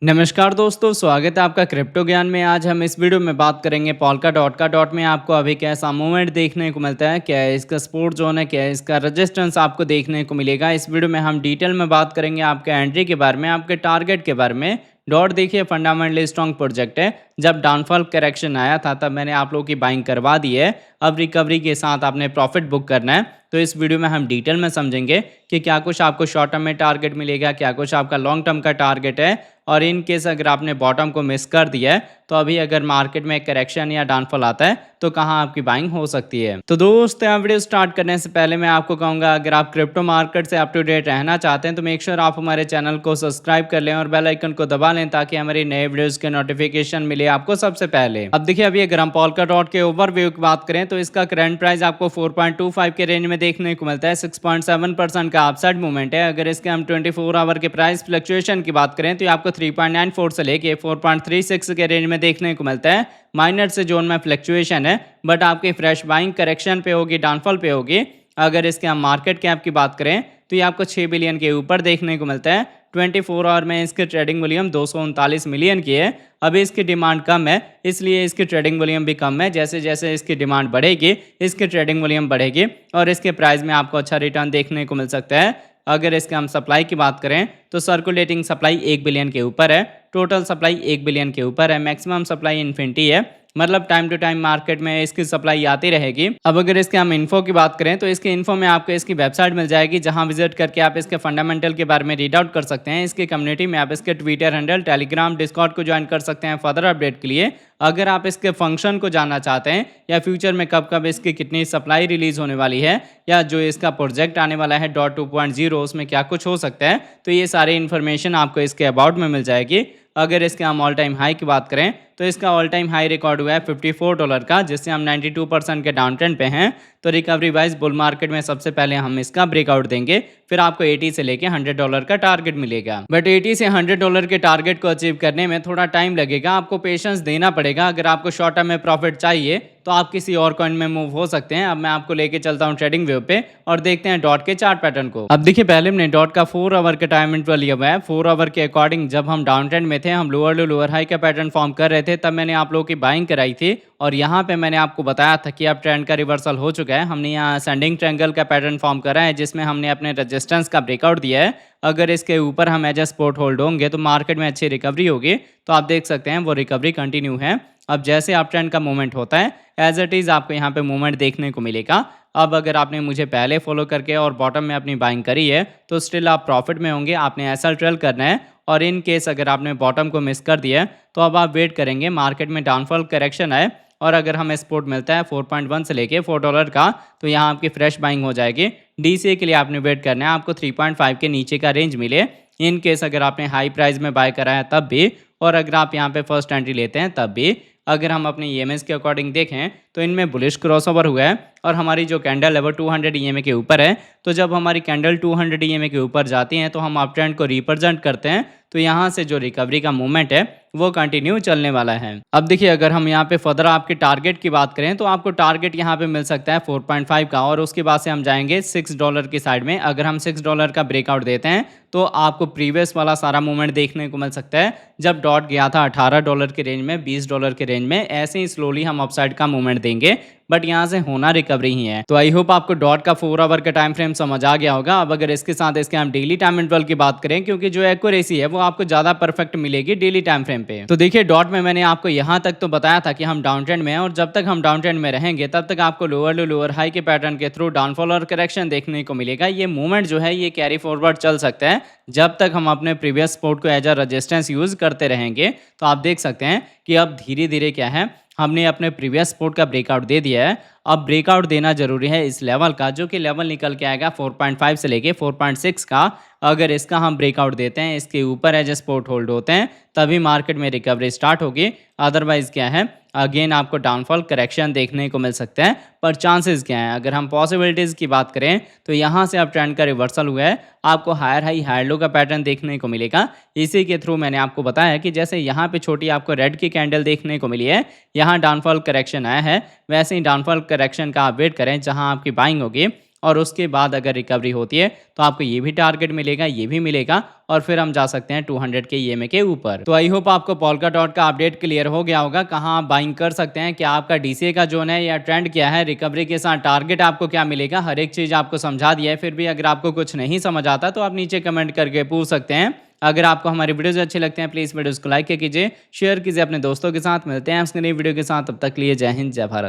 नमस्कार दोस्तों, स्वागत है आपका क्रिप्टो ज्ञान में। आज हम इस वीडियो में बात करेंगे पोल्का डॉट का। डॉट में आपको अभी कैसा मूवमेंट देखने को मिलता है, क्या है इसका सपोर्ट जोन है, क्या है इसका रेजिस्टेंस आपको देखने को मिलेगा। इस वीडियो में हम डिटेल में बात करेंगे आपके एंट्री के बारे में, आपके टारगेट के बारे में। डॉट देखिए फंडामेंटली स्ट्रॉन्ग प्रोजेक्ट है। जब डाउनफॉल करेक्शन आया था तब मैंने आप लोगों की बाइंग करवा दी है। अब रिकवरी के साथ आपने प्रॉफिट बुक करना है। तो इस वीडियो में हम डिटेल में समझेंगे कि क्या कुछ आपको शॉर्ट टर्म में टारगेट मिलेगा, क्या कुछ आपका लॉन्ग टर्म का टारगेट है। और इन केस अगर आपने बॉटम को मिस कर दिया है तो अभी अगर मार्केट में करेक्शन या डाउनफॉल आता है तो कहां आपकी बाइंग हो सकती है। तो दोस्तों, वीडियो स्टार्ट करने से पहले मैं आपको कहूंगा, अगर आप क्रिप्टो मार्केट से अप टू डेट रहना चाहते हैं तो मेक श्योर आप हमारे चैनल को सब्सक्राइब कर लें और बेल आइकन को दबा लें ताकि हमारी नए वीडियोस के नोटिफिकेशन मिले आपको सबसे पहले। अब देखिए, अभी अगर हम पोल्का डॉट के ओवरव्यू की बात करें तो इसका करंट प्राइस आपको 4.25 के रेंज में देखने को मिलता है। 6.7% का अपसाइड मूवमेंट है। अगर इसके हम 24 आवर के प्राइस फ्लक्चुएशन की बात करें तो ये आपको 3.94 से लेके 4.36 के रेंज में देखने को मिलता है। माइनर से जोन में फ्लक्चुएशन है, बट आपकी फ्रेश बाइंग करेक्शन पे होगी, डाउनफॉल पे होगी। अगर इसके हम मार्केट कैप की बात करें तो ये आपको 6 बिलियन के ऊपर देखने को मिलता है। 24 आवर में इसकी ट्रेडिंग वॉल्यूम 239 मिलियन की है। अभी इसकी डिमांड कम है, इसलिए इसकी ट्रेडिंग वॉल्यूम भी कम है। जैसे जैसे इसकी डिमांड बढ़ेगी इसकी ट्रेडिंग वॉल्यूम बढ़ेगी और इसके प्राइस में आपको अच्छा रिटर्न देखने को मिल सकता है। अगर इसके हम सप्लाई की बात करें तो सर्कुलेटिंग सप्लाई 1 बिलियन के ऊपर है, टोटल सप्लाई 1 बिलियन के ऊपर है, मैक्सिमम सप्लाई इन्फिनिटी है। मतलब टाइम टू टाइम मार्केट में इसकी सप्लाई आती रहेगी। अब अगर इसके हम इन्फो की बात करें तो इसके इन्फो में आपको इसकी वेबसाइट मिल जाएगी, जहां विजिट करके आप इसके फंडामेंटल के बारे में रीड आउट कर सकते हैं। इसकी कम्युनिटी में आप इसके ट्विटर हैंडल, टेलीग्राम, डिस्कॉर्ड को ज्वाइन कर सकते हैं फर्दर अपडेट के लिए। अगर आप इसके फंक्शन को जानना चाहते हैं या फ्यूचर में कब कब इसकी कितनी सप्लाई रिलीज होने वाली है, या जो इसका प्रोजेक्ट आने वाला है डॉट 2.0 उसमें क्या कुछ हो सकता है, तो ये सारी इन्फॉर्मेशन आपको इसके अबाउट में मिल जाएगी। अगर इसके हम ऑल टाइम हाई की बात करें तो इसका ऑल टाइम हाई रिकॉर्ड हुआ है $54 का, जिससे हम 92% के डाउन ट्रेंड पे हैं। तो रिकवरी वाइज बुल मार्केट में सबसे पहले हम इसका ब्रेकआउट देंगे, फिर आपको 80 से लेके $100 का टारगेट मिलेगा। बट 80 से $100 के टारगेट को अचीव करने में थोड़ा टाइम लगेगा, आपको पेशेंस देना पड़ेगा। अगर आपको शॉर्ट टर्म में प्रॉफिट चाहिए तो आप किसी और कॉइन में मूव हो सकते हैं। अब मैं आपको लेके चलता हूं ट्रेडिंग व्यू पे और देखते हैं डॉट के चार्ट पैटर्न को। अब देखिए, पहले हमने डॉट का 4 आवर का टाइम इंटरवल लिया हुआ है। 4 आवर के अकॉर्डिंग जब हम डाउन ट्रेंड में थे, हम लोअर टू लोअर हाई का पैटर्न फॉर्म कर रहे थे, तब मैंने आप लोगों की बाइंग कराई थी और यहाँ पे मैंने आपको बताया था कि अब ट्रेंड का रिवर्सल हो चुका है। हमने यहाँ असेंडिंग ट्रायंगल का पैटर्न फॉर्म करा है, जिसमें हमने अपने रेजिस्टेंस का ब्रेकआउट दिया है। अगर इसके ऊपर हम एज ए सपोर्ट होल्ड होंगे तो मार्केट में अच्छी रिकवरी होगी। तो आप देख सकते हैं वो रिकवरी कंटिन्यू है। अब जैसे आप ट्रेंड का मूवमेंट होता है एज इट इज़ आपको यहाँ पे मूवमेंट देखने को मिलेगा। अब अगर आपने मुझे पहले फॉलो करके और बॉटम में अपनी बाइंग करी है तो स्टिल आप प्रॉफिट में होंगे। आपने ऐसा ट्रेल करना है, और इन केस अगर आपने बॉटम को मिस कर दिया है तो अब आप वेट करेंगे मार्केट में डाउनफॉल करेक्शन आए, और अगर हमें सपोर्ट मिलता है 4.1 से लेके $4 का तो यहाँ आपकी फ्रेश बाइंग हो जाएगी। डीसीए के लिए आपने वेट करना है, आपको 3.5 के नीचे का रेंज मिले। इन केस अगर आपने हाई प्राइस में बाय करा है तब भी, और अगर आप यहाँ पे फर्स्ट एंट्री लेते हैं तब भी। अगर हम अपने ईएमएस के अकॉर्डिंग देखें तो इनमें बुलिश क्रॉसओवर हुआ है और हमारी जो कैंडल है वो 200 ईएमए के ऊपर है। तो जब हमारी कैंडल 200 ईएमए के ऊपर जाती हैं तो हम अप ट्रेंड को रिप्रेजेंट करते हैं। तो यहाँ से जो रिकवरी का मूवमेंट है वो कंटिन्यू चलने वाला है। अब देखिए, अगर हम यहाँ पे फर्दर आपके टारगेट की बात करें तो आपको टारगेट यहाँ पे मिल सकता है 4.5 का, और उसके बाद से हम जाएंगे $6 की साइड में। अगर हम $6 का ब्रेकआउट देते हैं तो आपको प्रीवियस वाला सारा मूवमेंट देखने को मिल सकता है, जब डॉट गया था $18 के रेंज में, $20 के रेंज में। ऐसे ही स्लोली हम अपसाइड का मूवमेंट देंगे, बट यहाँ से होना रिकवरी ही है। तो आई होप आपको डॉट का 4 आवर का टाइम फ्रेम समझ आ गया होगा। अब अगर इसके साथ इसके हम डेली टाइम इंटरवल की बात करें, क्योंकि जो एक्यूरेसी है वो आपको ज्यादा परफेक्ट मिलेगी डेली टाइम फ्रेम पे। तो देखिए, डॉट में मैंने आपको यहाँ तक तो बताया था कि हम डाउन ट्रेंड में हैं, और जब तक हम डाउन ट्रेंड में रहेंगे तब तक आपको लोअर टू लोअर हाई के पैटर्न के थ्रू डाउनफॉल और करेक्शन देखने को मिलेगा। ये मूवमेंट जो है ये कैरी फॉरवर्ड चल सकता है जब तक हम अपने प्रीवियस सपोर्ट को एज अ रेजिस्टेंस यूज करते रहेंगे। तो आप देख सकते हैं कि अब धीरे धीरे क्या है, हमने अपने प्रीवियस सपोर्ट का ब्रेकआउट दे दिया है। अब ब्रेकआउट देना जरूरी है इस लेवल का, जो कि लेवल निकल के आएगा 4.5 से लेके 4.6 का। अगर इसका हम ब्रेकआउट देते हैं, इसके ऊपर एज सपोर्ट होल्ड होते हैं, तभी मार्केट में रिकवरी स्टार्ट होगी। अदरवाइज क्या है, अगेन आपको डाउनफॉल करेक्शन देखने को मिल सकता है। पर चांसेस क्या हैं, अगर हम पॉसिबिलिटीज़ की बात करें तो यहाँ से अब ट्रेंड का रिवर्सल हुआ है, आपको हायर हाई हायर लो का पैटर्न देखने को मिलेगा। इसी के थ्रू मैंने आपको बताया कि जैसे यहाँ पे छोटी आपको रेड की कैंडल देखने को मिली है, यहाँ डाउनफॉल करेक्शन आया है, वैसे ही डाउनफॉल करेक्शन का आप वेट करें जहाँ आपकी बाइंग होगी। और उसके बाद अगर रिकवरी होती है तो आपको ये भी टारगेट मिलेगा, ये भी मिलेगा और फिर हम जा सकते हैं 200 के ईएमए के ऊपर। तो आई होप आपको Polkadot का अपडेट क्लियर हो गया होगा, कहाँ आप बाइंग कर सकते हैं, क्या आपका डीसीए का जोन है या ट्रेंड क्या है, रिकवरी के साथ टारगेट आपको क्या मिलेगा, हर एक चीज़ आपको समझा दिया है। फिर भी अगर आपको कुछ नहीं समझ आता तो आप नीचे कमेंट करके पूछ सकते हैं। अगर आपको हमारे वीडियोस अच्छे लगते हैं प्लीज़ वीडियोस को लाइक कीजिए, शेयर कीजिए अपने दोस्तों के साथ। मिलते हैं उसके नई वीडियो के साथ, तब तक के लिए जय हिंद जय भारत।